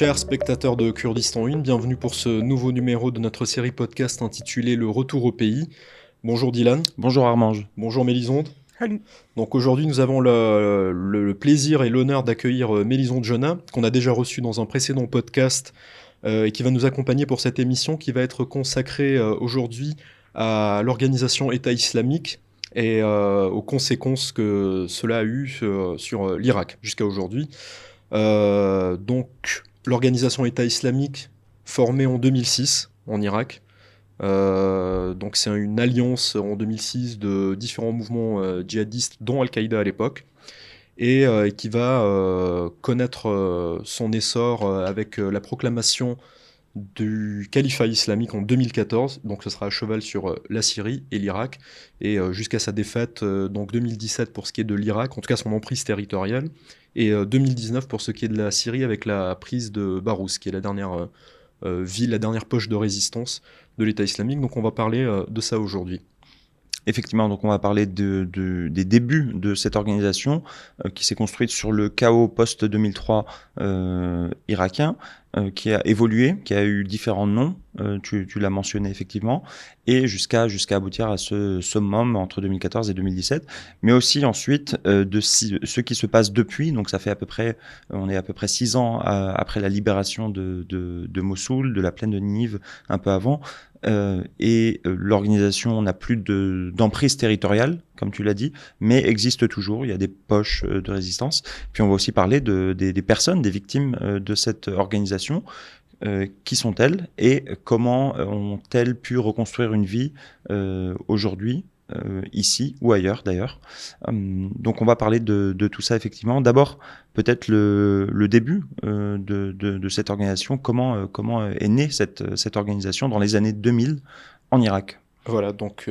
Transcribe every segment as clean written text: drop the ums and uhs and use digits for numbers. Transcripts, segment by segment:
Chers spectateurs de Kurdistan 1, bienvenue pour ce nouveau numéro de notre série podcast intitulé Le Retour au pays. Bonjour Dylan. Bonjour Armange. Bonjour Mélisonde. Salut. Donc aujourd'hui nous avons le plaisir et l'honneur d'accueillir Mélisonde Jonah, qu'on a déjà reçu dans un précédent podcast et qui va nous accompagner pour cette émission qui va être consacrée aujourd'hui à l'organisation État islamique et aux conséquences que cela a eu sur l'Irak jusqu'à aujourd'hui. Donc l'organisation État islamique formée en 2006 en Irak. Donc c'est une alliance en 2006 de différents mouvements djihadistes, dont Al-Qaïda à l'époque, et qui va connaître son essor avec la proclamation du califat islamique en 2014, donc ce sera à cheval sur la Syrie et l'Irak, et jusqu'à sa défaite, donc 2017 pour ce qui est de l'Irak, en tout cas son emprise territoriale, et 2019 pour ce qui est de la Syrie avec la prise de Barouz, qui est la dernière ville, la dernière poche de résistance de l'État islamique. Donc on va parler de ça aujourd'hui. Effectivement, donc on va parler des débuts de cette organisation qui s'est construite sur le chaos post-2003 irakien, qui a évolué, qui a eu différents noms, tu l'as mentionné effectivement, et jusqu'à aboutir à ce summum entre 2014 et 2017, mais aussi ensuite ce qui se passe depuis. Donc ça fait on est à peu près 6 ans après la libération de Mossoul, de la plaine de Ninive un peu avant. L'organisation n'a plus d'emprise territoriale, comme tu l'as dit, mais existe toujours. Il y a des poches de résistance. Puis on va aussi parler des personnes, des victimes de cette organisation. Qui sont-elles et comment ont-elles pu reconstruire une vie aujourd'hui, ici ou ailleurs d'ailleurs. Donc on va parler de tout ça effectivement. D'abord, peut-être le début de cette organisation. Comment est née cette organisation dans les années 2000 en Irak? Voilà, donc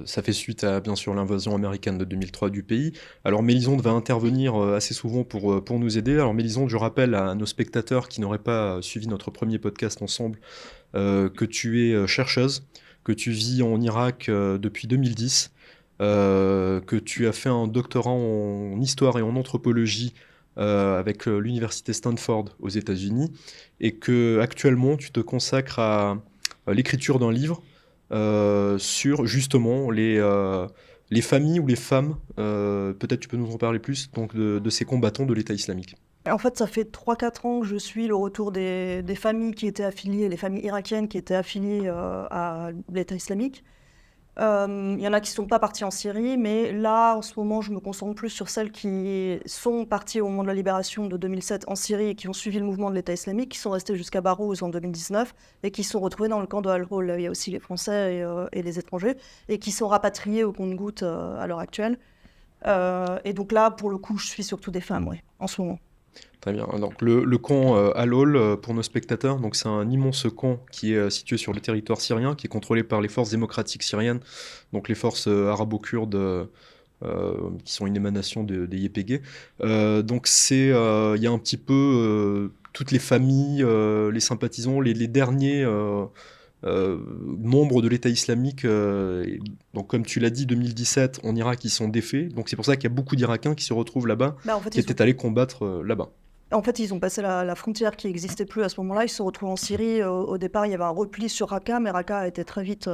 ça fait suite à bien sûr l'invasion américaine de 2003 du pays. Alors Mélisonde va intervenir assez souvent pour nous aider. Alors Mélisonde, je rappelle à nos spectateurs qui n'auraient pas suivi notre premier podcast ensemble que tu es chercheuse, que tu vis en Irak depuis 2010, que tu as fait un doctorat en histoire et en anthropologie avec l'université Stanford aux États-Unis, et que actuellement tu te consacres à l'écriture d'un livre sur justement les familles ou les femmes, peut-être tu peux nous en parler plus, donc de ces combattants de l'État islamique. En fait, ça fait 3-4 ans que je suis le retour des familles qui étaient affiliées, les familles irakiennes qui étaient affiliées à l'État islamique. Il y en a qui ne sont pas partis en Syrie, mais là, en ce moment, je me concentre plus sur celles qui sont parties au moment de la libération de 2007 en Syrie et qui ont suivi le mouvement de l'État islamique, qui sont restées jusqu'à Barouz en 2019 et qui sont retrouvées dans le camp de Al-Hol. Il y a aussi les Français et les étrangers et qui sont rapatriés au compte-gouttes à l'heure actuelle. Et donc là, pour le coup, je suis surtout des femmes, oui, en ce moment. Très bien. Donc le camp Al-Hol, pour nos spectateurs, donc c'est un immense camp qui est situé sur le territoire syrien, qui est contrôlé par les forces démocratiques syriennes, donc les forces arabo-kurdes qui sont une émanation des YPG. Donc il y a un petit peu toutes les familles, les sympathisants, les derniers membres de l'État islamique. Donc comme tu l'as dit, 2017 en Irak, ils sont défaits. Donc c'est pour ça qu'il y a beaucoup d'Irakiens qui se retrouvent là-bas, qui étaient allés combattre là-bas. En fait, ils ont passé la frontière qui n'existait plus à ce moment-là. Ils se sont retrouvés en Syrie. Au départ, il y avait un repli sur Raqqa, mais Raqqa a été très vite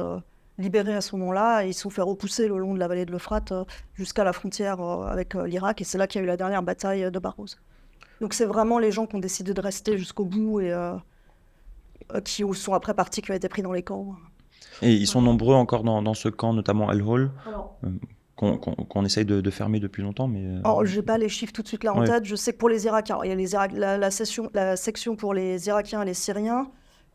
libéré à ce moment-là. Et ils se sont fait repousser le long de la vallée de l'Euphrate jusqu'à la frontière avec l'Irak. Et c'est là qu'il y a eu la dernière bataille de Barouz. Donc c'est vraiment les gens qui ont décidé de rester jusqu'au bout et qui sont après partis, qui ont été pris dans les camps. Et ils sont nombreux encore dans ce camp, notamment Al-Hol, qu'on essaye de fermer depuis longtemps. Mais je n'ai pas les chiffres tout de suite là en tête. Je sais que pour les Irakiens, il y a la section pour les Irakiens et les Syriens.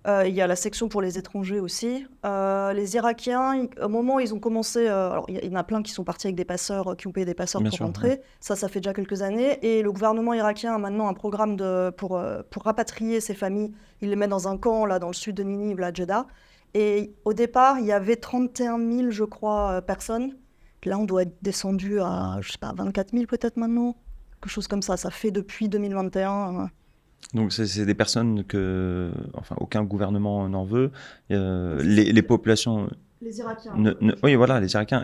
Il y a la section pour les étrangers aussi. Les Irakiens, au moment où ils ont commencé, alors il y en a plein qui sont partis avec des passeurs, qui ont payé des passeurs pour rentrer. Ouais. Ça fait déjà quelques années. Et le gouvernement irakien a maintenant un programme pour rapatrier ces familles. Il les met dans un camp là dans le sud de Ninive, là, Jeddah. Et au départ, il y avait 31 000, je crois, personnes. Là, on doit être descendu à, je sais pas, 24 000 peut-être maintenant. Quelque chose comme ça. Ça fait depuis 2021. Donc c'est des personnes que, enfin, aucun gouvernement n'en veut. Les populations Les Irakiens. Oui, voilà, les Irakiens.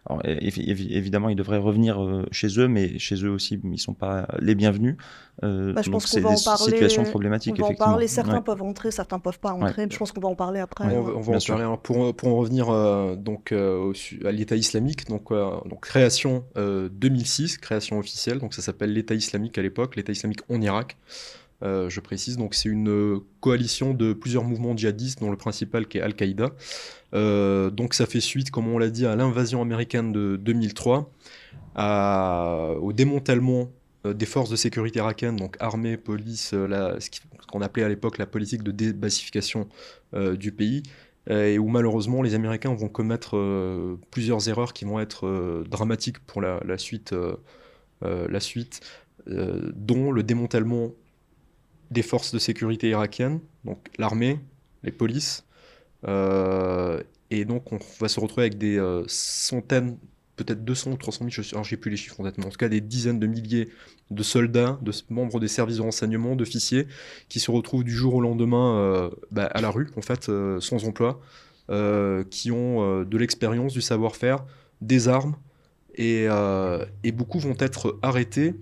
Alors, évidemment, ils devraient revenir chez eux, mais chez eux aussi, ils ne sont pas les bienvenus. Bah, je Donc, pense qu'on c'est va des en parler. situations On problématiques, va en effectivement. parler. Certains Ouais, peuvent entrer, certains peuvent pas ouais, entrer. Je pense qu'on va en parler après. ouais, On va bien en sûr. parler. Alors, pour en revenir à l'État islamique, donc création 2006, création officielle, donc ça s'appelle l'État islamique à l'époque, l'État islamique en Irak. Je précise, donc c'est une coalition de plusieurs mouvements djihadistes, dont le principal qui est Al-Qaïda. Donc ça fait suite, comme on l'a dit, à l'invasion américaine de 2003, au démantèlement des forces de sécurité irakiennes, donc armée, police, ce qu'on appelait à l'époque la politique de débassification du pays, et où malheureusement les Américains vont commettre plusieurs erreurs qui vont être dramatiques pour la suite, dont le démantèlement des forces de sécurité irakiennes, donc l'armée, les polices, et donc on va se retrouver avec des centaines, peut-être 200 ou 300 000, alors j'ai plus les chiffres en tête, mais en tout cas des dizaines de milliers de soldats, de membres des services de renseignement, d'officiers, qui se retrouvent du jour au lendemain à la rue, en fait, sans emploi, qui ont de l'expérience, du savoir-faire, des armes, et beaucoup vont être arrêtés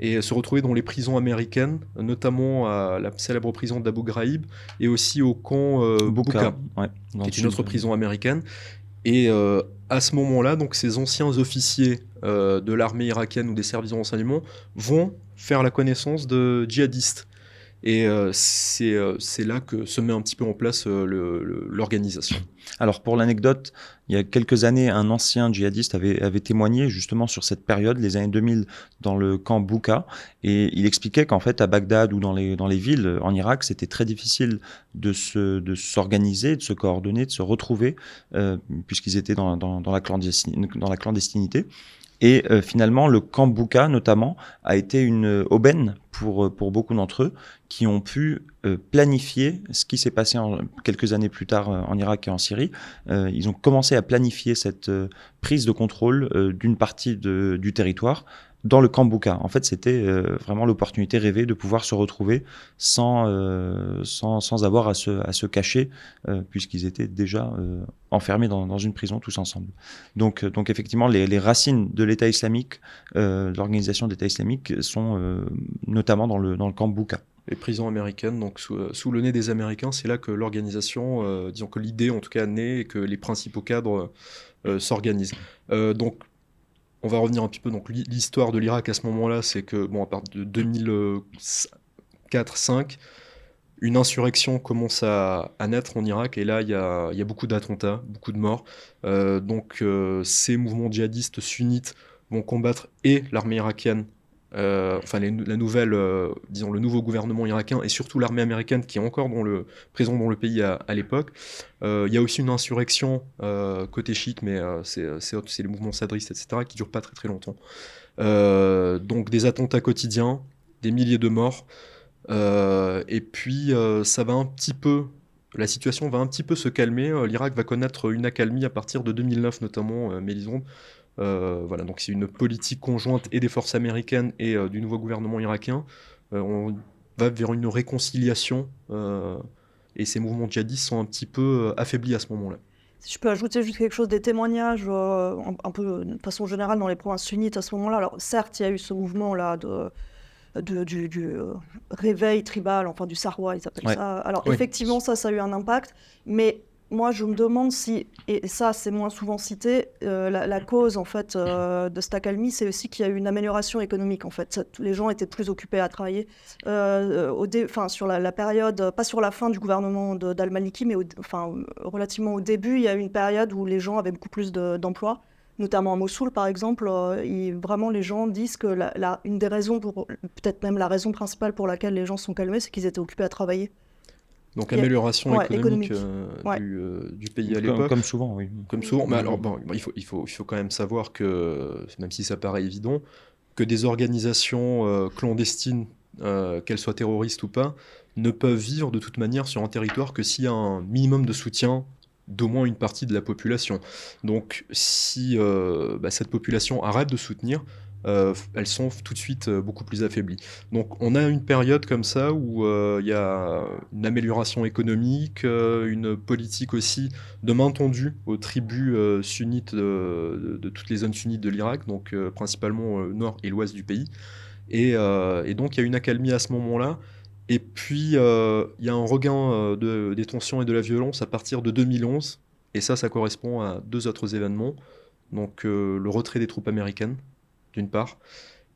et se retrouver dans les prisons américaines, notamment à la célèbre prison d'Abu Ghraib, et aussi au camp Bouka, ouais, dans qui le est une autre sud. prison américaine. Et à ce moment-là, donc ces anciens officiers de l'armée irakienne ou des services de renseignement vont faire la connaissance de djihadistes. Et c'est là que se met un petit peu en place l'organisation. Alors pour l'anecdote, il y a quelques années, un ancien djihadiste avait témoigné justement sur cette période, les années 2000, dans le camp Bouka, et il expliquait qu'en fait à Bagdad ou dans les villes en Irak, c'était très difficile de s'organiser, de se coordonner, de se retrouver, puisqu'ils étaient dans la clandestinité. Et finalement, le camp Bouka, notamment, a été une aubaine pour beaucoup d'entre eux qui ont pu planifier ce qui s'est passé quelques années plus tard en Irak et en Syrie. Ils ont commencé à planifier cette prise de contrôle d'une partie du territoire dans le camp Bouka. En fait, c'était vraiment l'opportunité rêvée de pouvoir se retrouver sans avoir à se cacher, puisqu'ils étaient déjà enfermés dans une prison tous ensemble. Donc effectivement, les racines de l'État islamique, de l'organisation de l'État islamique, sont notamment dans le camp Bouka. Les prisons américaines, donc sous le nez des Américains, c'est là que l'organisation, disons que l'idée en tout cas naît et que les principaux cadres s'organisent. Donc on va revenir un petit peu, donc l'histoire de l'Irak à ce moment-là, c'est que, bon, à partir de 2004-5, une insurrection commence à naître en Irak, et là, il y a beaucoup d'attentats, beaucoup de morts. Donc, ces mouvements djihadistes sunnites vont combattre et l'armée irakienne, la nouvelle, disons, le nouveau gouvernement irakien, et surtout l'armée américaine qui est encore présente dans le pays à l'époque. Il y a aussi une insurrection côté chiite, mais c'est les mouvements sadristes, etc., qui ne durent pas très très longtemps. Donc des attentats quotidiens, des milliers de morts, et puis ça va un petit peu, la situation va un petit peu se calmer. L'Irak va connaître une accalmie à partir de 2009, notamment, Mélisande. Voilà, donc c'est une politique conjointe et des forces américaines et du nouveau gouvernement irakien. On va vers une réconciliation, et ces mouvements djihadistes sont un petit peu affaiblis à ce moment-là. Si je peux ajouter juste quelque chose, des témoignages un peu de façon générale dans les provinces sunnites à ce moment-là. Alors certes, il y a eu ce mouvement-là du réveil tribal, enfin du sarwa, ils appellent ça. Alors effectivement, ça a eu un impact, mais moi je me demande si, et ça c'est moins souvent cité, la cause en fait de cette accalmie, c'est aussi qu'il y a eu une amélioration économique en fait. Les gens étaient plus occupés à travailler sur la période, pas sur la fin du gouvernement d'Al-Maliki, mais relativement au début, il y a eu une période où les gens avaient beaucoup plus d'emplois. Notamment à Mossoul, par exemple, vraiment les gens disent que une des raisons, peut-être même la raison principale pour laquelle les gens sont calmés, c'est qu'ils étaient occupés à travailler. Donc amélioration économique du pays à l'époque. Comme souvent, oui. Comme souvent. Mais alors, bon, il faut quand même savoir que, même si ça paraît évident, que des organisations clandestines, qu'elles soient terroristes ou pas, ne peuvent vivre de toute manière sur un territoire que s'il y a un minimum de soutien d'au moins une partie de la population. Donc si cette population arrête de soutenir, elles sont tout de suite beaucoup plus affaiblies. Donc on a une période comme ça où il y a une amélioration économique, une politique aussi de main tendue aux tribus sunnites de toutes les zones sunnites de l'Irak, donc principalement nord et l'ouest du pays. Et donc il y a une accalmie à ce moment-là. Et puis il y a un regain des tensions et de la violence à partir de 2011. Et ça correspond à deux autres événements. Donc le retrait des troupes américaines, d'une part,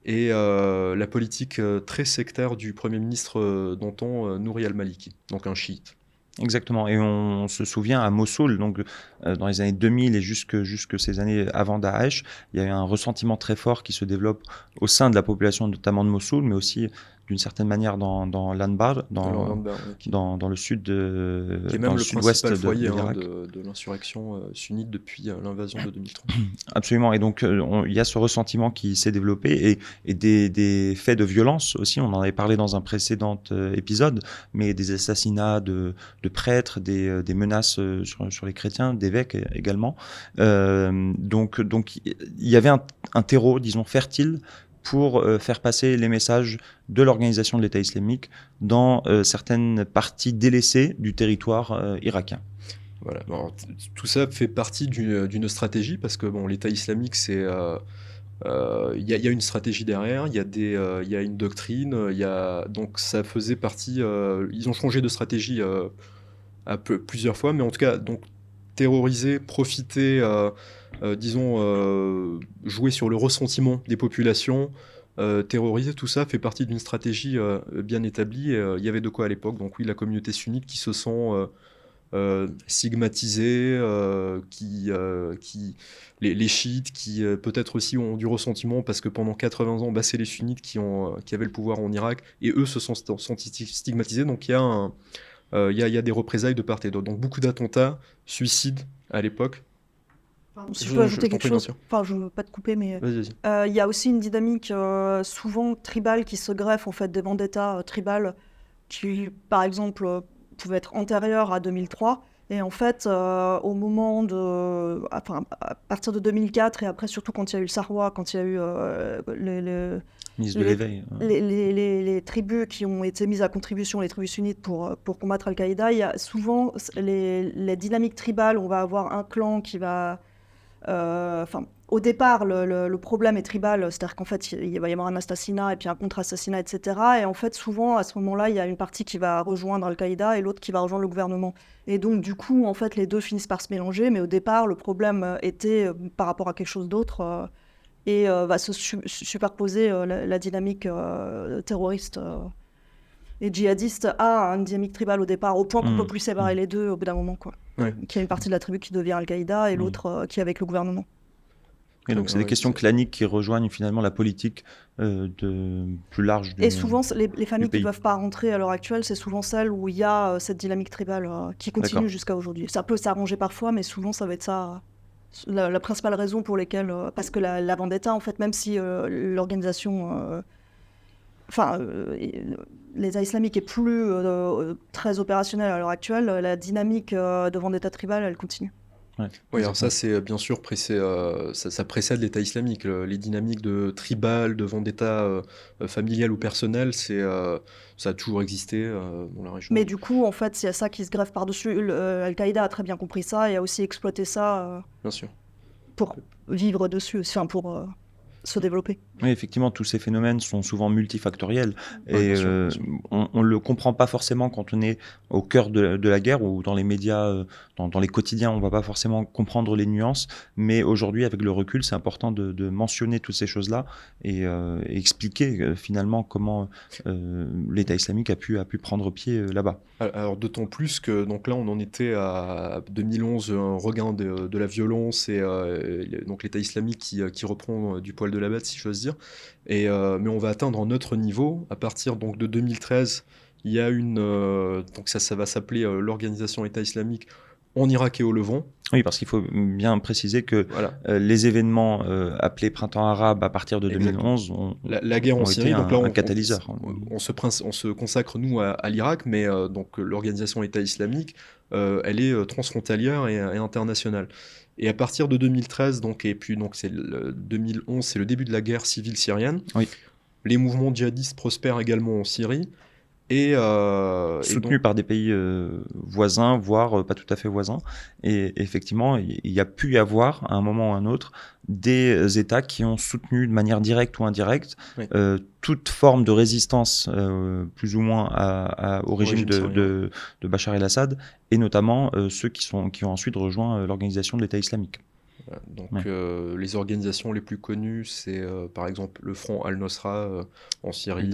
et la politique très sectaire du Premier ministre d'antan, Nouri al-Maliki, donc un chiite. Exactement, et on se souvient à Mossoul, donc dans les années 2000 et jusque ces années avant Daesh, il y a eu un ressentiment très fort qui se développe au sein de la population, notamment de Mossoul, mais aussi d'une certaine manière dans l'Anbar, dans le sud qui est dans même le le sud-ouest principal foyer de l'Irak. de l'insurrection sunnite depuis l'invasion de 2003. Absolument, et donc il y a ce ressentiment qui s'est développé et des faits de violence aussi, on en avait parlé dans un précédent épisode, mais des assassinats de prêtres, des menaces sur les chrétiens, d'évêques également. Donc il y avait un terreau, disons, fertile pour faire passer les messages de l'organisation de l'État islamique dans certaines parties délaissées du territoire irakien. Voilà. Alors, tout ça fait partie d'une stratégie parce que bon, l'État islamique, il y a une stratégie derrière, il y a une doctrine, donc ça faisait partie. Ils ont changé de stratégie plusieurs fois, mais en tout cas, donc terroriser, profiter, disons, jouer sur le ressentiment des populations, terroriser, tout ça fait partie d'une stratégie bien établie. Il y avait de quoi à l'époque. Donc oui, la communauté sunnite qui se sent stigmatisés, les chiites qui peut-être aussi ont du ressentiment parce que pendant 80 ans, c'est les sunnites qui avaient le pouvoir en Irak et eux se sont sentis stigmatisés. Donc il y a des représailles de part et d'autre. Donc beaucoup d'attentats, suicides à l'époque. Si je peux ajouter quelque chose, je ne veux pas te couper, mais il y a aussi une dynamique souvent tribale qui se greffe en fait des vendettas tribales qui, par exemple, pouvaient être antérieures à 2003. Et en fait, au moment à partir de 2004 et après surtout quand il y a eu le Sarwa, quand il y a eu les tribus qui ont été mises à contribution, les tribus sunnites pour combattre Al-Qaïda, il y a souvent les dynamiques tribales. On va avoir un clan qui va... au départ, le problème est tribal, c'est-à-dire qu'en fait, il va y avoir un assassinat et puis un contre-assassinat, etc. Et en fait, souvent, à ce moment-là, il y a une partie qui va rejoindre Al-Qaïda et l'autre qui va rejoindre le gouvernement. Et donc, du coup, en fait, les deux finissent par se mélanger, mais au départ, le problème était par rapport à quelque chose d'autre et va se superposer la dynamique terroriste et djihadiste à une dynamique tribale au départ, au point qu'on ne peut plus séparer les deux au bout d'un moment, quoi. Ouais. Qu'il y a une partie de la tribu qui devient Al-Qaïda et l'autre qui est avec le gouvernement. Et donc c'est des questions claniques qui rejoignent finalement la politique plus large et souvent, les familles qui ne peuvent pas rentrer à l'heure actuelle, c'est souvent celles où il y a cette dynamique tribale qui continue jusqu'à aujourd'hui. Ça peut s'arranger parfois, mais souvent ça va être ça la principale raison pour lesquelles... parce que la vendetta, en fait, même si l'organisation... l'État islamique est plus très opérationnel à l'heure actuelle, la dynamique de vendetta tribale, elle continue. Ouais. Oui, alors ça, c'est bien sûr, ça précède l'État islamique. Les dynamiques de tribal, de vendetta familiale ou personnelle, ça a toujours existé dans la région. Mais du coup, en fait, c'est ça qui se greffe par-dessus. Al-Qaïda a très bien compris ça et a aussi exploité ça bien sûr. Pour vivre dessus, pour se développer. Oui, effectivement, tous ces phénomènes sont souvent multifactoriels et bien sûr. On ne le comprend pas forcément quand on est au cœur de la guerre ou dans les médias, dans les quotidiens, on ne va pas forcément comprendre les nuances, mais aujourd'hui, avec le recul, c'est important de mentionner toutes ces choses-là et expliquer finalement comment l'État islamique a pu prendre pied là-bas. Alors d'autant plus que donc là, on en était à 2011, un regain de la violence et donc l'État islamique qui reprend du poil de la bête, si j'ose dire. Mais on va atteindre un autre niveau à partir donc de 2013. Il y a donc ça va s'appeler l'organisation État islamique en Irak et au Levant. Oui, parce qu'il faut bien préciser que les événements appelés printemps arabe à partir de 2011 la guerre en Syrie, donc là un catalyseur. On se consacre nous à l'Irak, mais donc l'organisation État islamique, elle est transfrontalière et internationale. Et à partir de 2013, donc, et puis donc 2011, c'est le début de la guerre civile syrienne. Oui. Les mouvements djihadistes prospèrent également en Syrie. Soutenu par des pays voisins, voire pas tout à fait voisins. Et effectivement, il y a pu y avoir, à un moment ou à un autre, des États qui ont soutenu de manière directe ou indirecte toute forme de résistance, plus ou moins au régime de Bachar el-Assad, et notamment ceux qui ont ensuite rejoint l'organisation de l'État islamique. Donc les organisations les plus connues, c'est par exemple le Front Al-Nosra en Syrie.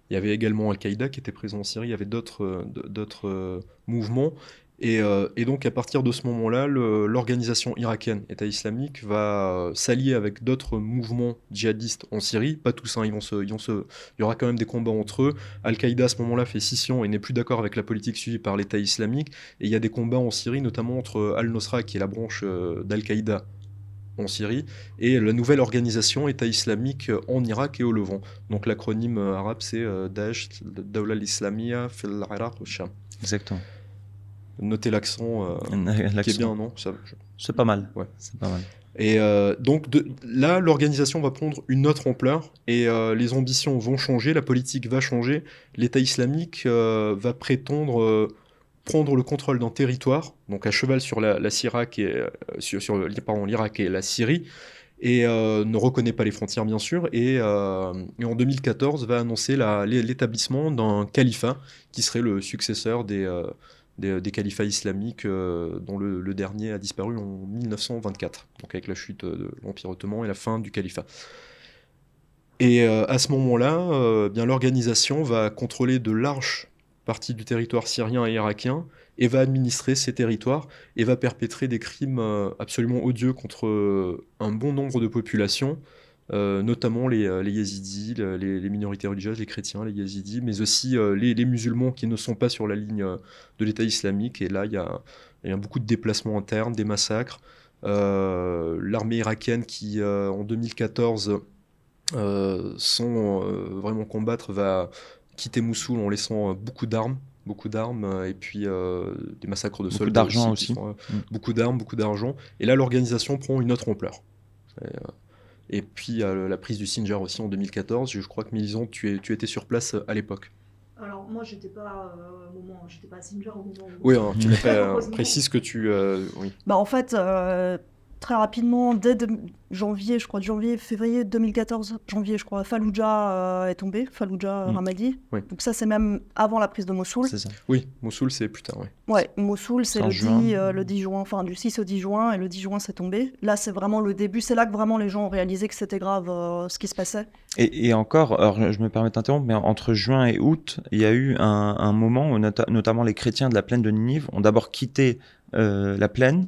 Il y avait également Al-Qaïda qui était présent en Syrie. Il y avait d'autres mouvements. Et donc à partir de ce moment-là, l'organisation irakienne, État islamique, va s'allier avec d'autres mouvements djihadistes en Syrie. Pas tous, hein, il y aura quand même des combats entre eux. Al-Qaïda à ce moment-là fait scission et n'est plus d'accord avec la politique suivie par l'État islamique. Et il y a des combats en Syrie, notamment entre Al-Nosra, qui est la branche d'Al-Qaïda en Syrie, et la nouvelle organisation État islamique en Irak et au Levant. Donc l'acronyme arabe, c'est Daesh, Dawla al-Islamiyya fil Iraq wa Sham. Exactement. Notez l'accent qui est bien, non? C'est pas mal. Ouais. C'est pas mal. Et donc là, l'organisation va prendre une autre ampleur et les ambitions vont changer, la politique va changer. L'État islamique va prétendre prendre le contrôle d'un territoire, donc à cheval sur l'Irak et la Syrie, et ne reconnaît pas les frontières, bien sûr, et en 2014 va annoncer l'établissement d'un califat qui serait le successeur des califats islamiques dont le dernier a disparu en 1924, donc avec la chute de l'Empire ottoman et la fin du califat. Et à ce moment-là, bien l'organisation va contrôler de larges parties du territoire syrien et irakien et va administrer ces territoires et va perpétrer des crimes absolument odieux contre un bon nombre de populations, notamment les yézidis, les minorités religieuses, les chrétiens, les yézidis, mais aussi les musulmans qui ne sont pas sur la ligne de l'État islamique. Et là, il y a beaucoup de déplacements internes, des massacres. L'armée irakienne qui, en 2014, sans vraiment combattre, va quitter Mossoul en laissant beaucoup d'armes, et puis des massacres de soldats. Beaucoup d'argent aussi. Beaucoup d'armes, beaucoup d'argent. Et là, l'organisation prend une autre ampleur. Et puis la prise du Sinjar aussi en 2014. Je crois que Mélisande, tu étais sur place à l'époque. Alors moi, j'étais pas j'étais pas à Sinjar au moment où... Oui, hein, tu précises que tu... oui. Bah en fait, très rapidement, dès février 2014, Fallujah est tombé, Fallujah Ramadi. Oui. Donc ça, c'est même avant la prise de Mossoul. C'est ça. Oui, Mossoul, c'est plus tard, oui. Ouais, Mossoul, c'est le 10 juin, enfin du 6 au 10 juin, et le 10 juin, c'est tombé. Là, c'est vraiment le début, c'est là que vraiment les gens ont réalisé que c'était grave ce qui se passait. Et encore, alors je me permets d'interrompre, mais entre juin et août, il y a eu un moment où notamment les chrétiens de la plaine de Ninive ont d'abord quitté la plaine,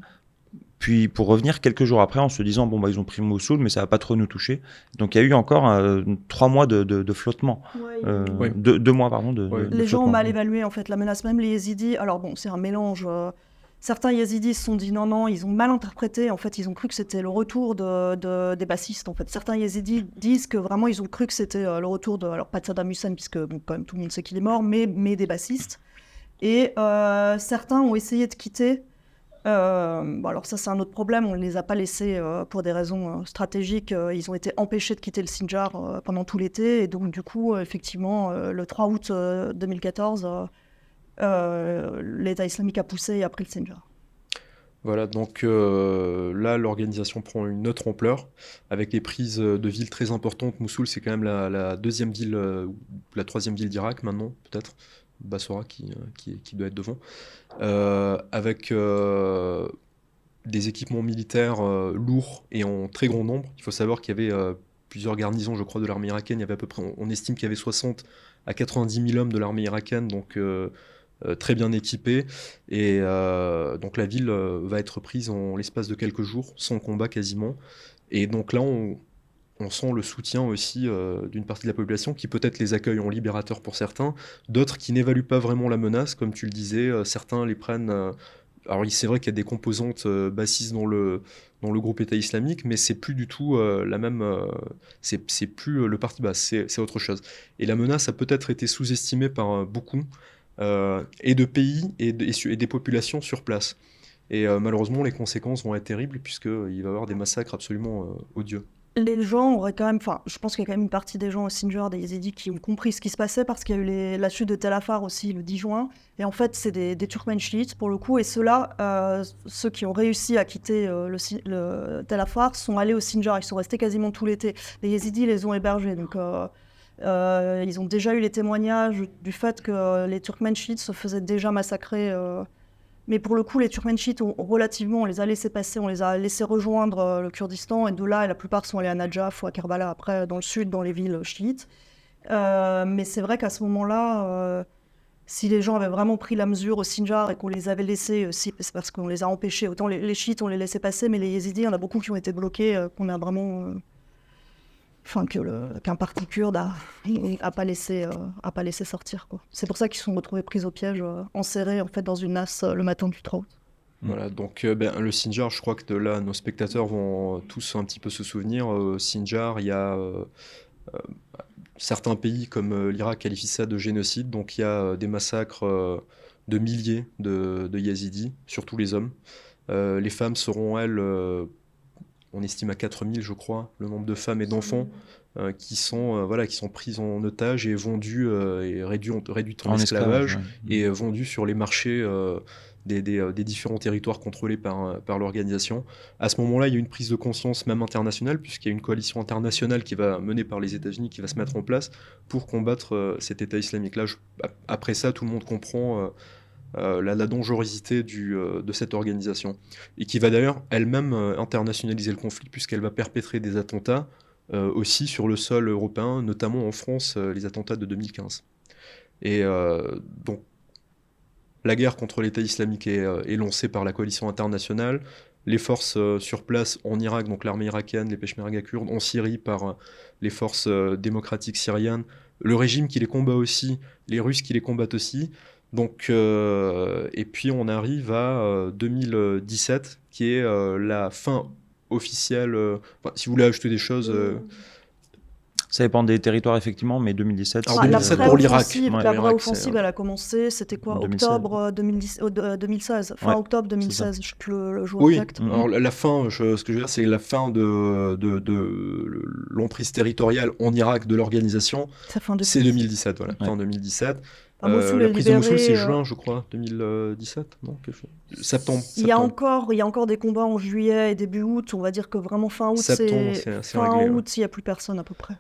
puis pour revenir quelques jours après en se disant bon bah ils ont pris Mossoul mais ça va pas trop nous toucher. Donc il y a eu encore 3 mois de flottement, 2 mois pardon de les gens ont mal évalué en fait la menace, même les yézidis. Alors bon, c'est un mélange. Certains yézidis se sont dit non, ils ont mal interprété. En fait, ils ont cru que c'était le retour des bassistes. En fait, certains yézidis disent que vraiment ils ont cru que c'était le retour alors pas de Saddam Hussein puisque bon, quand même tout le monde sait qu'il est mort, mais des bassistes. Et certains ont essayé de quitter. Alors ça c'est un autre problème, on ne les a pas laissés pour des raisons stratégiques, ils ont été empêchés de quitter le Sinjar pendant tout l'été, et donc du coup effectivement le 3 août 2014 l'État islamique a poussé et a pris le Sinjar. Voilà, donc là l'organisation prend une autre ampleur avec les prises de villes très importantes. Mossoul c'est quand même la deuxième ville, la troisième ville d'Irak maintenant peut-être. Bassora qui doit être devant, avec des équipements militaires lourds et en très grand nombre. Il faut savoir qu'il y avait plusieurs garnisons, je crois, de l'armée irakienne. Il y avait à peu près, on estime qu'il y avait 60 à 90 000 hommes de l'armée irakienne, donc très bien équipés. Et donc la ville va être prise en l'espace de quelques jours, sans combat quasiment. Et donc là, on sent le soutien aussi d'une partie de la population qui peut-être les accueille en libérateurs pour certains, d'autres qui n'évaluent pas vraiment la menace, comme tu le disais, certains les prennent... alors c'est vrai qu'il y a des composantes bassistes dans le groupe État islamique, mais c'est plus du tout la même... c'est plus le parti basse, c'est autre chose. Et la menace a peut-être été sous-estimée par beaucoup, et de pays et des populations sur place. Et malheureusement, les conséquences vont être terribles puisqu'il va y avoir des massacres absolument odieux. Les gens auraient quand même, enfin, je pense qu'il y a quand même une partie des gens au Sinjar, des Yézidis, qui ont compris ce qui se passait parce qu'il y a eu la chute de Tel Afar aussi le 10 juin. Et en fait, c'est des Turkmènes chiites pour le coup. Et ceux-là, ceux qui ont réussi à quitter le Tel Afar, sont allés au Sinjar. Ils sont restés quasiment tout l'été. Les Yézidis les ont hébergés. Donc, ils ont déjà eu les témoignages du fait que les Turkmènes chiites se faisaient déjà massacrer. Mais pour le coup, les Turkmènes chiites, on les a laissés passer, on les a laissés rejoindre le Kurdistan, et de là, la plupart sont allés à Najaf ou à Kerbala, après dans le sud, dans les villes chiites. Mais c'est vrai qu'à ce moment-là, si les gens avaient vraiment pris la mesure au Sinjar et qu'on les avait laissés, c'est parce qu'on les a empêchés. Autant les chiites, on les laissait passer, mais les yézidis, il y en a beaucoup qui ont été bloqués, qu'on a vraiment... Enfin, qu'un parti kurde a pas laissé sortir, quoi. C'est pour ça qu'ils se sont retrouvés pris au piège, enserrés en fait dans une nasse le matin du 3 août. Voilà, donc le Sinjar, je crois que de là, nos spectateurs vont tous un petit peu se souvenir. Sinjar, il y a certains pays comme l'Irak qualifient ça de génocide, donc il y a des massacres de milliers de Yazidis, surtout les hommes. Les femmes seront, elles, on estime à 4000, je crois, le nombre de femmes et d'enfants qui sont prises en otage et vendues et réduites en esclavage et vendues sur les marchés des différents territoires contrôlés par l'organisation. À ce moment-là, il y a une prise de conscience même internationale, puisqu'il y a une coalition internationale qui va menée par les États-Unis, qui va se mettre en place pour combattre cet État islamique. Là, après ça, tout le monde comprend la dangerosité de cette organisation, et qui va d'ailleurs elle-même internationaliser le conflit, puisqu'elle va perpétrer des attentats aussi sur le sol européen, notamment en France, les attentats de 2015. Et donc, la guerre contre l'État islamique est lancée par la coalition internationale. Les forces sur place en Irak, donc l'armée irakienne, les Peshmerga kurdes, en Syrie par les forces démocratiques syriennes, le régime qui les combat aussi, les Russes qui les combattent aussi. Donc, et puis on arrive à 2017, qui est la fin officielle. Si vous voulez ajouter des choses... Ça dépend des territoires, effectivement, mais 2017... Alors, 2017 pour l'Irak. La vraie offensive, elle a commencé, c'était quoi, 2016. Octobre 2016, fin octobre 2016, je sais plus le jour Oui, exact. alors la fin, ce que je veux dire, c'est la fin de l'emprise territoriale en Irak de l'organisation. C'est 2017, voilà, fin 2017. La prise de Mossoul, c'est juin, je crois, 2017, non, septembre. Il y a encore des combats en juillet et début août. On va dire que vraiment fin août, il n'y a plus personne à peu près.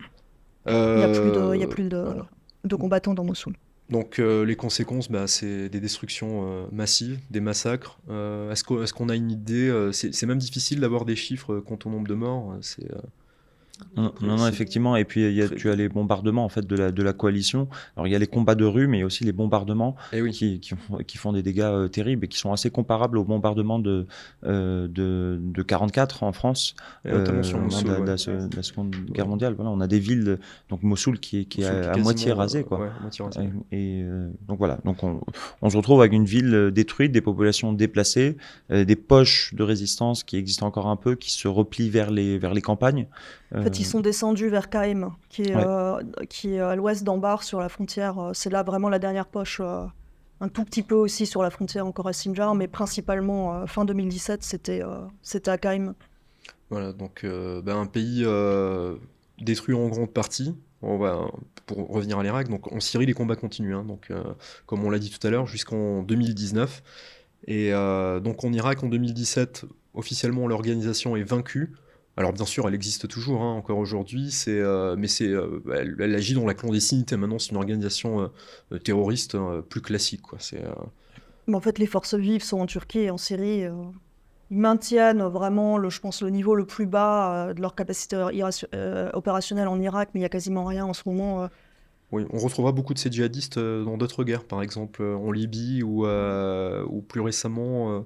Il n'y a plus de combattants dans Mossoul. Donc les conséquences, c'est des destructions massives, des massacres. Est-ce qu'on a une idée c'est même difficile d'avoir des chiffres quant au nombre de morts. Non, effectivement. Et puis tu as les bombardements en fait de la coalition. Alors il y a les combats de rue, mais il y a aussi les bombardements qui font des dégâts terribles et qui sont assez comparables aux bombardements de 44 en France, notamment sur Mossoul, de la Seconde Guerre mondiale. Voilà, on a des villes, donc Mossoul qui est à moitié rasée, quoi. Moitié rasée. Et donc voilà. Donc on se retrouve avec une ville détruite, des populations déplacées, des poches de résistance qui existent encore un peu, qui se replient vers les campagnes. En fait, ils sont descendus vers Kaim, qui est à l'ouest d'Ambar, sur la frontière. C'est là vraiment la dernière poche. Un tout petit peu aussi sur la frontière, encore à Sinjar, mais principalement fin 2017, c'était à Kaim. Voilà, donc un pays détruit en grande partie. Pour revenir à l'Irak, donc en Syrie, les combats continuent, donc, comme on l'a dit tout à l'heure, jusqu'en 2019. Et donc en Irak, en 2017, officiellement, l'organisation est vaincue. Alors bien sûr, elle existe toujours, encore aujourd'hui, mais elle agit dans la clandestinité. Maintenant, c'est une organisation terroriste plus classique, quoi. En fait, les forces vives sont en Turquie et en Syrie. Ils maintiennent vraiment, je pense, le niveau le plus bas de leur capacité opérationnelle en Irak, mais il n'y a quasiment rien en ce moment. Oui, on retrouvera beaucoup de ces djihadistes dans d'autres guerres, par exemple en Libye ou plus récemment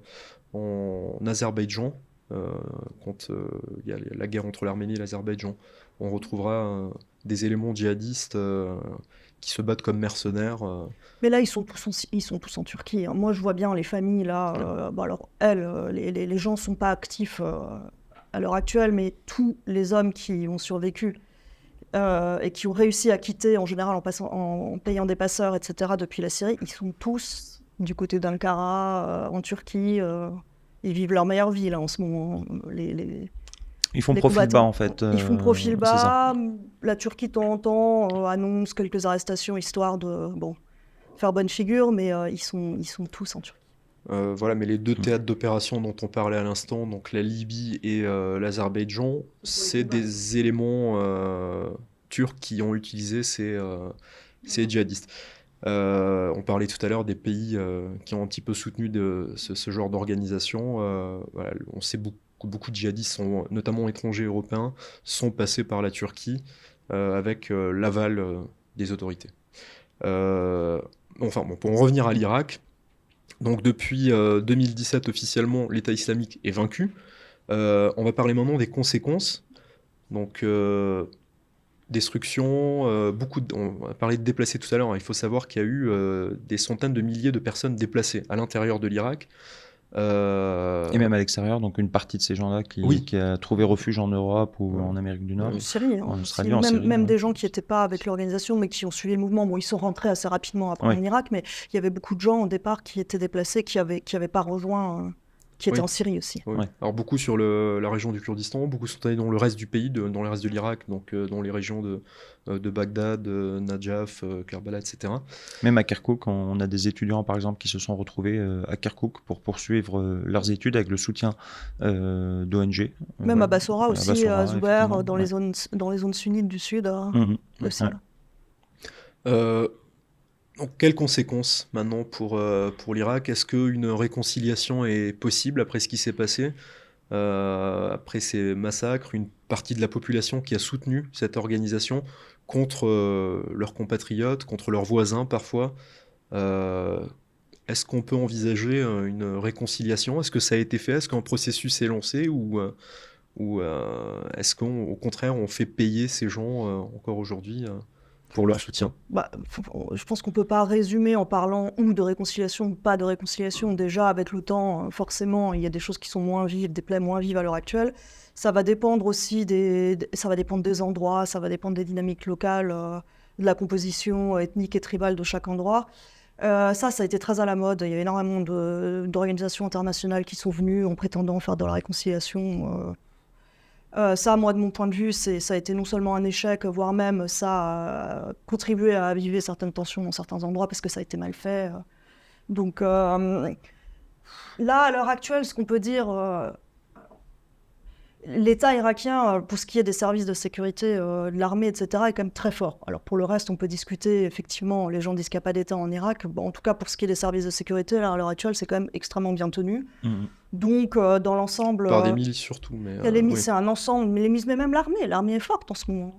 en Azerbaïdjan. Quand il y a la guerre entre l'Arménie et l'Azerbaïdjan, on retrouvera des éléments djihadistes qui se battent comme mercenaires. Mais là, ils sont tous en Turquie. Moi, je vois bien les familles là. Alors, les gens sont pas actifs à l'heure actuelle, mais tous les hommes qui ont survécu et qui ont réussi à quitter, en général en payant des passeurs, etc., depuis la Syrie, ils sont tous du côté d'Ankara, en Turquie. ils vivent leur meilleure vie là en ce moment. Ils font Les profil bas, combattants, en fait. ils font profil C'est ça. bas. La Turquie, de temps en temps, annonce quelques arrestations histoire de faire bonne figure, mais ils sont tous en Turquie. Voilà, mais les deux théâtres d'opération dont on parlait à l'instant, donc la Libye et l'Azerbaïdjan, c'est des éléments turcs qui ont utilisé ces djihadistes. On parlait tout à l'heure des pays qui ont un petit peu soutenu ce genre d'organisation. Voilà, on sait beaucoup de djihadistes, notamment étrangers européens, sont passés par la Turquie avec l'aval des autorités. Enfin, bon, pour en revenir à l'Irak, donc depuis 2017 officiellement, l'État islamique est vaincu. On va parler maintenant des conséquences. Donc destruction, on a parlé de déplacés tout à l'heure, hein. Il faut savoir qu'il y a eu des centaines de milliers de personnes déplacées à l'intérieur de l'Irak. Et même à l'extérieur, donc une partie de ces gens-là qui a trouvé refuge en Europe ou en Amérique du Nord. En Syrie, en hein. Australie, en Syrie, même ouais. des gens qui n'étaient pas avec l'organisation, mais qui ont suivi le mouvement. Bon, ils sont rentrés assez rapidement après en Irak, mais il y avait beaucoup de gens au départ qui étaient déplacés, qui avaient pas rejoint, qui étaient en Syrie aussi. Oui. Alors beaucoup sur la région du Kurdistan, beaucoup sont allés dans le reste du pays, dans le reste de l'Irak, donc dans les régions de Bagdad, Najaf, Karbala, etc. Même à Kirkouk, on a des étudiants par exemple qui se sont retrouvés à Kirkouk pour poursuivre leurs études avec le soutien d'ONG. Même à Bassora aussi, à Zubair, effectivement. dans les zones sunnites du sud, aussi. Donc, quelles conséquences maintenant pour l'Irak? Est-ce qu'une réconciliation est possible après ce qui s'est passé, après ces massacres, une partie de la population qui a soutenu cette organisation contre leurs compatriotes, contre leurs voisins parfois? Est-ce qu'on peut envisager une réconciliation? Est-ce que ça a été fait? Est-ce qu'un processus est lancé ou est-ce qu'au contraire on fait payer ces gens encore aujourd'hui pour leur soutien? Je pense qu'on ne peut pas résumer en parlant ou de réconciliation ou pas de réconciliation. Déjà, avec le temps, forcément, il y a des choses qui sont moins vives, des plaies moins vives à l'heure actuelle. Ça va dépendre aussi ça va dépendre des endroits, ça va dépendre des dynamiques locales, de la composition ethnique et tribale de chaque endroit. Ça a été très à la mode. Il y a énormément d'organisations internationales qui sont venues en prétendant faire de la réconciliation. Ça, moi, de mon point de vue, ça a été non seulement un échec, voire même ça a contribué à aviver certaines tensions dans certains endroits parce que ça a été mal fait. Donc là, à l'heure actuelle, ce qu'on peut dire, l'État irakien, pour ce qui est des services de sécurité, de l'armée, etc., est quand même très fort. Alors pour le reste, on peut discuter, effectivement, les gens disent qu'il n'y a pas d'État en Irak. Bon, en tout cas, pour ce qui est des services de sécurité, là, à l'heure actuelle, c'est quand même extrêmement bien tenu. Donc, dans l'ensemble... Par des milices surtout. Mais, les milices, c'est un ensemble, mais même l'armée est forte en ce moment.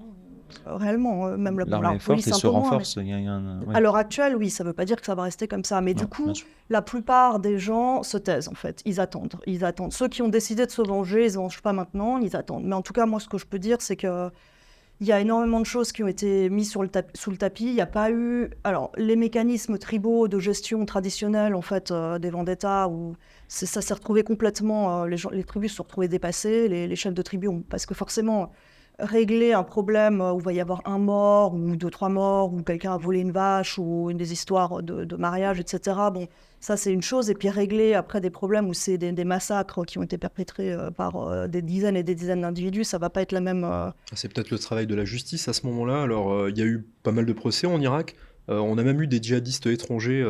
Réellement, même l'armée est forte et se renforce. À l'heure actuelle, oui, ça ne veut pas dire que ça va rester comme ça. Mais du coup, la plupart des gens se taisent, en fait. Ils attendent. Ceux qui ont décidé de se venger, ils ne se vengent pas maintenant, ils attendent. Mais en tout cas, moi, ce que je peux dire, c'est qu'il y a énormément de choses qui ont été mises sous le tapis. Il n'y a pas eu... Alors, les mécanismes tribaux de gestion traditionnels, en fait, des vendettas, où ça s'est retrouvé complètement... les tribus se sont retrouvées dépassées, les chefs de tribus parce que forcément... régler un problème où il va y avoir un mort ou 2-3 morts, ou quelqu'un a volé une vache, ou des histoires de mariage, etc. Bon, ça c'est une chose. Et puis régler après des problèmes où c'est des massacres qui ont été perpétrés par des dizaines et des dizaines d'individus, ça va pas être la même... C'est peut-être le travail de la justice à ce moment-là. Alors il y a eu pas mal de procès en Irak. On a même eu des djihadistes étrangers,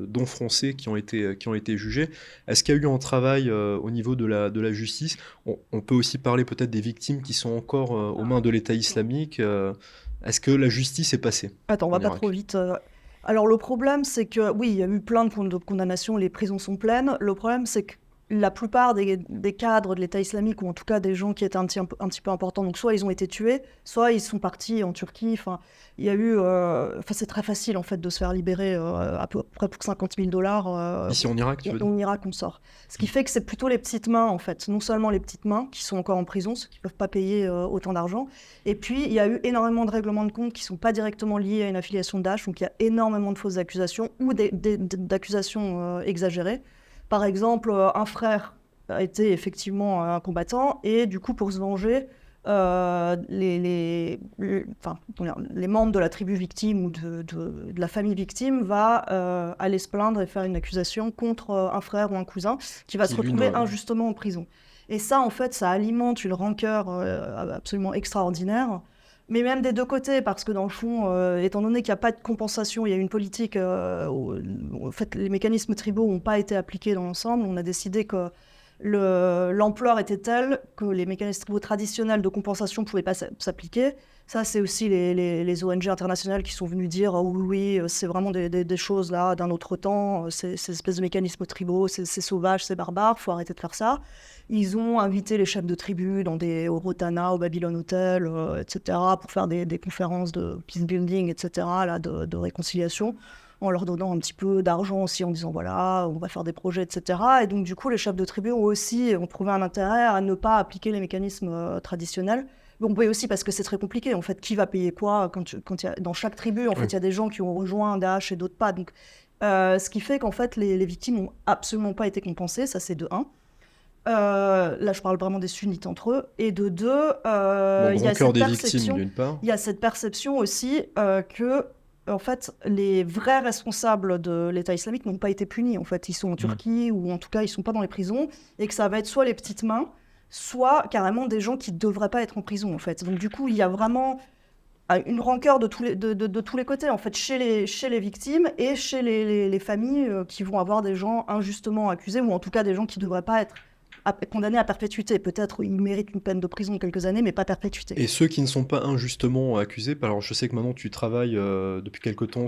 dont français, qui ont été jugés. Est-ce qu'il y a eu un travail au niveau de la justice? On peut aussi parler peut-être des victimes qui sont encore aux mains de l'État islamique. Est-ce que la justice est passée? Attends, on va pas trop vite. Alors le problème, c'est que oui, il y a eu plein de condamnations, les prisons sont pleines. Le problème, c'est que la plupart des cadres de l'État islamique, ou en tout cas des gens qui étaient un petit peu importants, donc soit ils ont été tués, soit ils sont partis en Turquie. Enfin, il y a eu... c'est très facile en fait de se faire libérer à peu près pour $50 000. Ici en Irak, tu veux dire? En Irak, on sort. Ce qui fait que c'est plutôt les petites mains en fait. Non seulement les petites mains qui sont encore en prison, ceux qui ne peuvent pas payer autant d'argent. Et puis il y a eu énormément de règlements de compte qui ne sont pas directement liés à une affiliation de Daesh. Donc il y a énormément de fausses accusations ou d'accusations exagérées. Par exemple, un frère a été effectivement un combattant et du coup, pour se venger, les membres de la tribu victime ou de la famille victime va aller se plaindre et faire une accusation contre un frère ou un cousin qui va se retrouver injustement en prison. Et ça, en fait, ça alimente une rancœur absolument extraordinaire, mais même des deux côtés, parce que dans le fond, étant donné qu'il n'y a pas de compensation, il y a une politique, en fait, les mécanismes tribaux n'ont pas été appliqués dans l'ensemble. On a décidé que l'ampleur était telle que les mécanismes tribaux traditionnels de compensation ne pouvaient pas s'appliquer. Ça, c'est aussi les ONG internationales qui sont venues dire oui, c'est vraiment des choses là d'un autre temps, ces espèces de mécanismes tribaux, c'est sauvage, c'est barbare, il faut arrêter de faire ça. Ils ont invité les chefs de tribus au Rotana, au Babylon Hotel, etc., pour faire des conférences de peace building, etc., là, de réconciliation, en leur donnant un petit peu d'argent aussi, en disant voilà, on va faire des projets, etc. Et donc, du coup, les chefs de tribu ont trouvé un intérêt à ne pas appliquer les mécanismes traditionnels. Donc, oui, aussi parce que c'est très compliqué, en fait, qui va payer quoi dans chaque tribu, en fait, il y a des gens qui ont rejoint Daesh et d'autres pas. Donc, ce qui fait qu'en fait, les victimes n'ont absolument pas été compensées, ça c'est de 1. Là, je parle vraiment des sunnites entre eux. Et de 2, il y a cette perception, d'une part. Il y a cette perception aussi que, en fait, les vrais responsables de l'État islamique n'ont pas été punis. En fait, ils sont en Turquie ou en tout cas, ils sont pas dans les prisons, et que ça va être soit les petites mains, soit carrément des gens qui ne devraient pas être en prison, en fait. Donc, du coup, il y a vraiment une rancœur de tous les côtés, en fait, chez les victimes et chez les familles qui vont avoir des gens injustement accusés, ou en tout cas des gens qui ne devraient pas être condamnés à perpétuité. Peut-être ils méritent une peine de prison de quelques années, mais pas perpétuité. Et ceux qui ne sont pas injustement accusés, alors je sais que maintenant tu travailles depuis quelque temps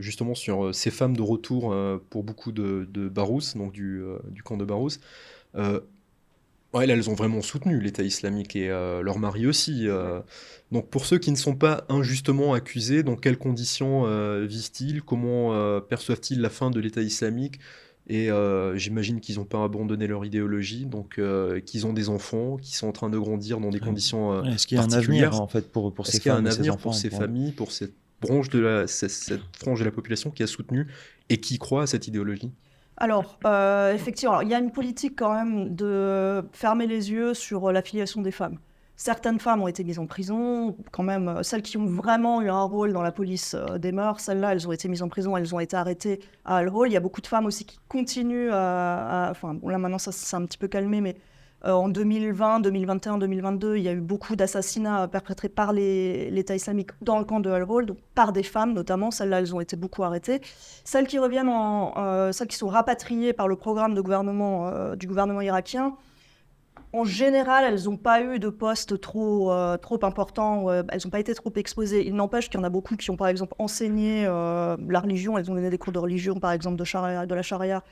justement sur ces femmes de retour pour beaucoup de Barouss, donc du camp de Barouss. Elles ont vraiment soutenu l'État islamique et leurs maris aussi. Donc pour ceux qui ne sont pas injustement accusés, dans quelles conditions vivent-ils? Comment perçoivent-ils la fin de l'État islamique? Et j'imagine qu'ils n'ont pas abandonné leur idéologie, donc qu'ils ont des enfants, qui sont en train de grandir dans des conditions Est-ce qu'il y a un avenir en fait pour ces femmes et ces enfants, pour ces familles, pour cette branche cette frange de la population qui a soutenu et qui croit à cette idéologie? Alors, effectivement, il y a une politique quand même de fermer les yeux sur l'affiliation des femmes. Certaines femmes ont été mises en prison, quand même, celles qui ont vraiment eu un rôle dans la police des mœurs, celles-là, elles ont été mises en prison, elles ont été arrêtées à Al-Hol. Il y a beaucoup de femmes aussi qui continuent enfin, bon, là maintenant ça s'est un petit peu calmé, mais en 2020, 2021, 2022, il y a eu beaucoup d'assassinats perpétrés par l'État islamique dans le camp de Al-Hol, donc par des femmes notamment. Celles-là, elles ont été beaucoup arrêtées. Celles qui reviennent, celles qui sont rapatriées par le programme de gouvernement, du gouvernement irakien, en général, elles n'ont pas eu de poste trop important, elles n'ont pas été trop exposées. Il n'empêche qu'il y en a beaucoup qui ont, par exemple, enseigné la religion. Elles ont donné des cours de religion, par exemple, de la charia,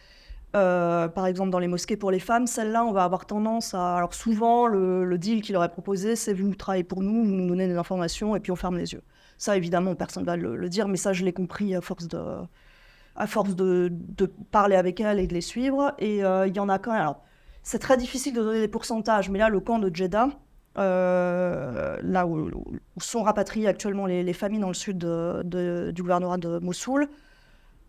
par exemple, dans les mosquées pour les femmes. Celles-là, on va avoir tendance à... Alors souvent, le deal qu'il leur est proposé, c'est vous travaillez pour nous, vous nous donnez des informations, et puis on ferme les yeux. Ça, évidemment, personne ne va le dire, mais ça, je l'ai compris à force de parler avec elles et de les suivre. Et il y en a quand même... Alors, c'est très difficile de donner des pourcentages, mais là, le camp de Jeddah, là où sont rapatriées actuellement les familles dans le sud du gouvernorat de Mossoul,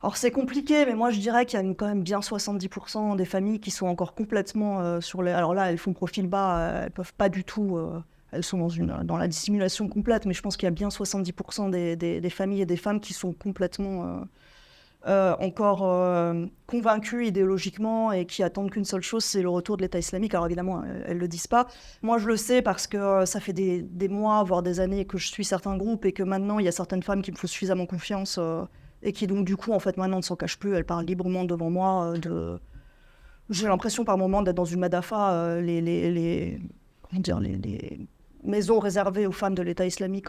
alors c'est compliqué, mais moi je dirais qu'il y a quand même bien 70% des familles qui sont encore complètement sur les... Alors là, elles font profil bas, elles peuvent pas du tout... elles sont dans la dissimulation complète, mais je pense qu'il y a bien 70% des familles et des femmes qui sont complètement... encore convaincus idéologiquement et qui attendent qu'une seule chose, c'est le retour de l'État islamique. Alors évidemment, elles ne le disent pas. Moi, je le sais parce que ça fait des mois, voire des années que je suis certains groupes et que maintenant, il y a certaines femmes qui me font suffisamment confiance et qui donc, du coup, en fait, maintenant, ne s'en cachent plus. Elles parlent librement devant moi. J'ai l'impression par moment d'être dans une Madafa, les maisons réservées aux femmes de l'État islamique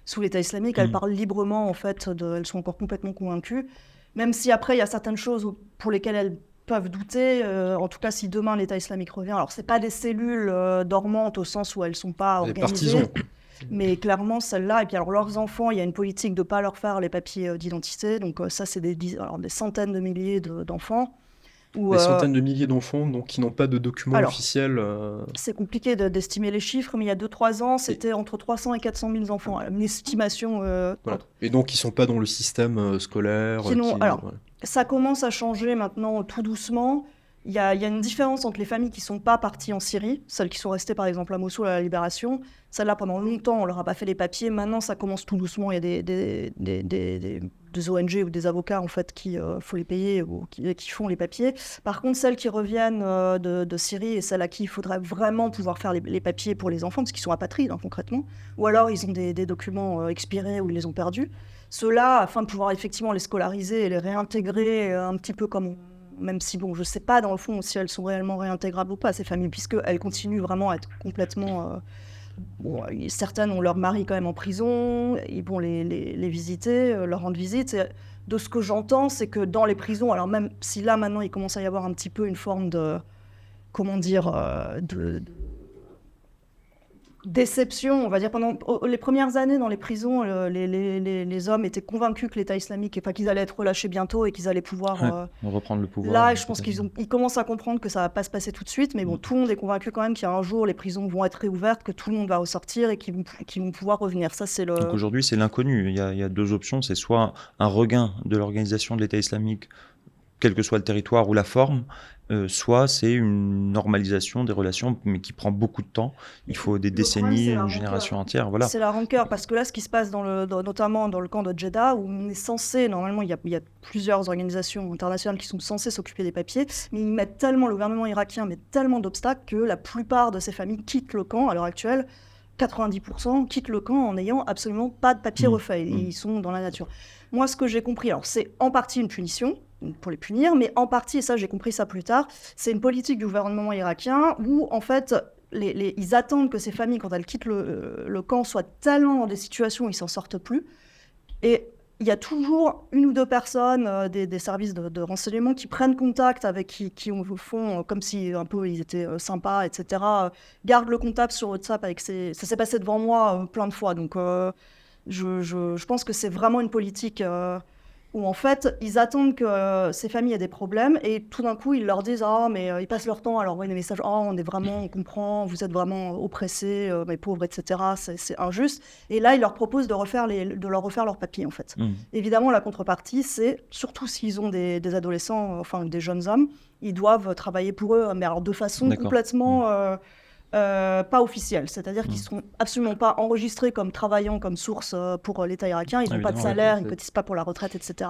sous l'État islamique, elles parlent librement, en fait, elles sont encore complètement convaincues, même si après, il y a certaines choses pour lesquelles elles peuvent douter, en tout cas, si demain l'État islamique revient. Alors, ce n'est pas des cellules dormantes au sens où elles ne sont pas organisées, mais clairement, celles-là, et puis alors leurs enfants, il y a une politique de ne pas leur faire les papiers d'identité, donc ça, c'est des centaines de milliers d'enfants. Des centaines de milliers d'enfants donc, qui n'ont pas de documents officiels. C'est compliqué d'estimer les chiffres, mais il y a 2-3 ans, c'était entre 300 et 400 000 enfants. Une estimation... Voilà. Et donc, ils ne sont pas dans le système scolaire. Alors, ça commence à changer maintenant tout doucement. Il y a une différence entre les familles qui ne sont pas parties en Syrie, celles qui sont restées par exemple à Mossoul à la Libération. Celles-là, pendant longtemps, on ne leur a pas fait les papiers. Maintenant, ça commence tout doucement. Il y a des ONG ou des avocats en fait, qui faut les payer ou qui font les papiers. Par contre, celles qui reviennent de Syrie et celles à qui il faudrait vraiment pouvoir faire les papiers pour les enfants, parce qu'ils sont apatrides concrètement, ou alors ils ont des documents expirés ou ils les ont perdus. Ceux-là, afin de pouvoir effectivement les scolariser et les réintégrer un petit peu comme même si, bon, je ne sais pas dans le fond si elles sont réellement réintégrables ou pas, ces familles, puisqu'elles continuent vraiment à être complètement... certaines ont leur mari quand même en prison, ils vont les visiter, leur rendre visite. Et de ce que j'entends, c'est que dans les prisons, alors même si là, maintenant, il commence à y avoir un petit peu une forme de... Comment dire déception, on va dire. Pendant les premières années dans les prisons, les hommes étaient convaincus que l'État islamique, qu'ils allaient être relâchés bientôt et qu'ils allaient pouvoir reprendre le pouvoir. Là, je pense qu'ils commencent à comprendre que ça va pas se passer tout de suite, mais bon, tout le monde est convaincu quand même qu'il y a un jour les prisons vont être réouvertes, que tout le monde va ressortir et qu'ils vont pouvoir revenir. Ça, c'est le... Donc aujourd'hui, c'est l'inconnu. Il y a deux options. C'est soit un regain de l'organisation de l'État islamique, quel que soit le territoire ou la forme, soit c'est une normalisation des relations, mais qui prend beaucoup de temps. Il faut des décennies, une génération entière. Voilà. C'est la rancœur, parce que là, ce qui se passe notamment dans le camp de Jeddah, où on est censé, normalement, il y a plusieurs organisations internationales qui sont censées s'occuper des papiers, mais le gouvernement irakien met tellement d'obstacles que la plupart de ces familles quittent le camp à l'heure actuelle. 90% quittent le camp en n'ayant absolument pas de papier refait. Ils sont dans la nature. Moi, ce que j'ai compris, alors c'est en partie une punition, pour les punir, mais en partie, et ça j'ai compris ça plus tard, c'est une politique du gouvernement irakien où en fait ils attendent que ces familles, quand elles quittent le camp, soient tellement dans des situations où ils s'en sortent plus. Et il y a toujours une ou deux personnes des services de renseignement qui prennent contact avec qui font comme si un peu ils étaient sympas, etc. Gardent le contact sur WhatsApp avec ça s'est passé devant moi plein de fois. Donc je pense que c'est vraiment une politique où en fait, ils attendent que ces familles aient des problèmes et tout d'un coup, ils leur disent « Ah, mais ils passent leur temps à leur envoyer des messages « Ah, on comprend, vous êtes vraiment oppressés, mes pauvres, etc. C'est injuste. » Et là, ils leur proposent de leur refaire leurs papiers, en fait. Évidemment, la contrepartie, c'est, surtout s'ils ont des adolescents, enfin des jeunes hommes, ils doivent travailler pour eux, mais alors de façon complètement... pas officiels, c'est-à-dire qu'ils ne sont absolument pas enregistrés comme travaillant comme source pour l'État irakien, ils n'ont pas de salaire, ils ne cotisent pas pour la retraite, etc.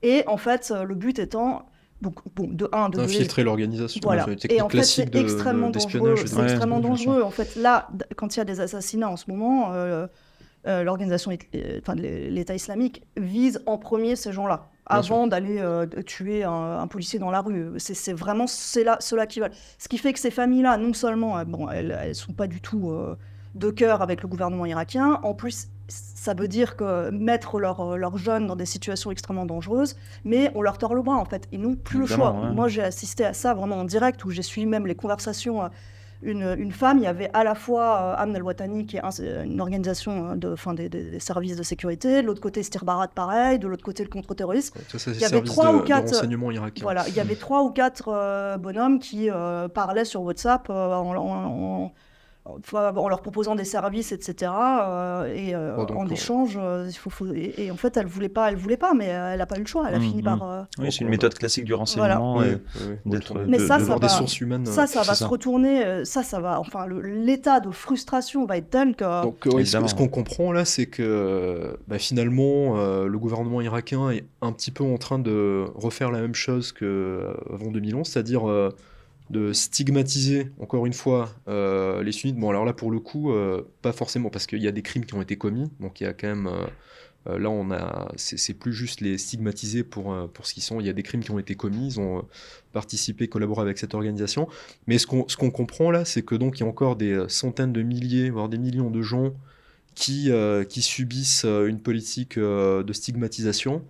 Et en fait, le but étant, d'infiltrer l'organisation. Voilà. Et en fait, c'est extrêmement dangereux. d'espionnage. C'est extrêmement dangereux. En fait, là, quand il y a des assassinats en ce moment, l'État islamique vise en premier ces gens-là, avant d'aller tuer un policier dans la rue. C'est vraiment ceux-là qui veulent. Ce qui fait que ces familles-là, non seulement elles sont pas du tout de cœur avec le gouvernement irakien, en plus ça veut dire que mettre leurs jeunes dans des situations extrêmement dangereuses, mais on leur tord le bras en fait. Ils n'ont plus le choix. Ouais. Moi j'ai assisté à ça vraiment en direct, où j'ai suivi même les conversations. Une femme, il y avait à la fois Amn al-Watani, qui est une organisation des services de sécurité, de l'autre côté Stir Barat, pareil, de l'autre côté le contre-terrorisme. Ça, c'est il y avait 3 ou 4 renseignements irakiens. Voilà, il y avait 3 ou 4 bonhommes qui parlaient sur WhatsApp en leur proposant des services, etc. En échange, et en fait, elle voulait pas, mais elle n'a pas eu le choix. Elle a fini par. Oui, c'est une méthode classique du renseignement. Voilà. Mais ça va des sources humaines. Ça va se retourner. Ça va. Enfin, l'état de frustration va être tel que. Donc, ce qu'on comprend là, c'est que finalement, le gouvernement irakien est un petit peu en train de refaire la même chose qu'avant 2011, c'est-à-dire de stigmatiser, encore une fois, les sunnites. Bon, alors là, pour le coup, pas forcément, parce qu'il y a des crimes qui ont été commis, donc il y a quand même... là, c'est plus juste les stigmatiser pour ce qu'ils sont. Il y a des crimes qui ont été commis, ils ont participé, collaboré avec cette organisation. Mais ce qu'on comprend là, c'est que donc il y a encore des centaines de milliers, voire des millions de gens qui subissent une politique de stigmatisation,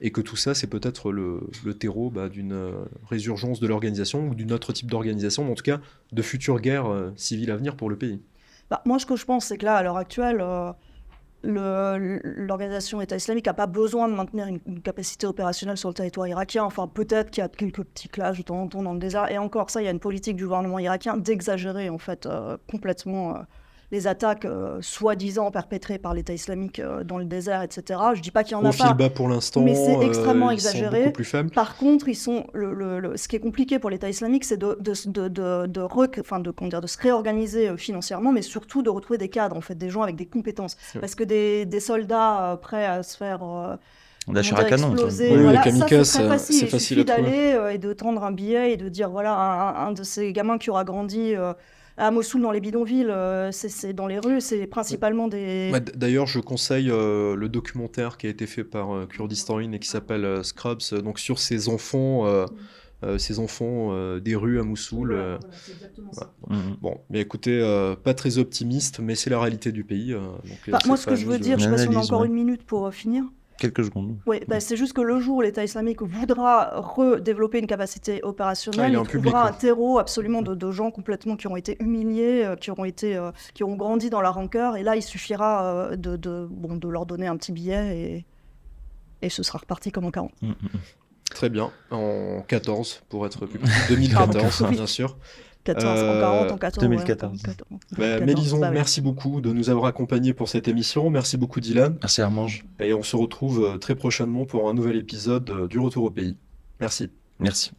et que tout ça, c'est peut-être le terreau d'une résurgence de l'organisation ou d'un autre type d'organisation, mais en tout cas de futures guerres civiles à venir pour le pays. Moi, ce que je pense, c'est que là, à l'heure actuelle, l'organisation État islamique n'a pas besoin de maintenir une capacité opérationnelle sur le territoire irakien. Enfin, peut-être qu'il y a quelques petits clashs de temps en temps dans le désert. Et encore ça, il y a une politique du gouvernement irakien d'exagérer, en fait, complètement les attaques soi-disant perpétrées par l'État islamique dans le désert, etc. Je dis pas qu'il y en a Profil pas, bas pour l'instant, mais c'est extrêmement ils sont exagéré. beaucoup plus faibles. Par contre, ils sont ce qui est compliqué pour l'État islamique, c'est de se réorganiser financièrement, mais surtout de retrouver des cadres, en fait, des gens avec des compétences. Ouais. Parce que des soldats prêts à se faire La chair à canon. exploser, Oui, les voilà, kamikazes, ça c'est très facile. c'est Il facile suffit à trouver. d'aller et de tendre un billet et de dire voilà, un de ces gamins qui aura grandi à Mossoul dans les bidonvilles, c'est dans les rues, c'est principalement des. Ouais, d'ailleurs, je conseille le documentaire qui a été fait par Kurdistan In et qui s'appelle Scrubs, donc sur ces enfants des rues à Mossoul. Voilà, c'est exactement ça. Bon, mais écoutez, pas très optimiste, mais c'est la réalité du pays. Donc, Moi, cette ce que je veux fameuse- dire, je sais pas si on a L'analyse, encore ouais. une minute pour finir. Quelques secondes. Oui, c'est juste que le jour où l'État islamique voudra redévelopper une capacité opérationnelle, il a il un public, trouvera ouais. un terreau absolument de gens complètement qui ont été humiliés, qui ont grandi dans la rancœur, et là il suffira de leur donner un petit billet et ce sera reparti comme en 40. Très bien, en 14 pour être plus précis. 2014, Pardon. bien sûr. 14, en 40, en 14. 2014. Ouais, en 14. Mélison, Bah oui. merci beaucoup de nous avoir accompagnés pour cette émission. Merci beaucoup, Dylan. Merci Armange. Et on se retrouve très prochainement pour un nouvel épisode du Retour au pays. Merci. Merci.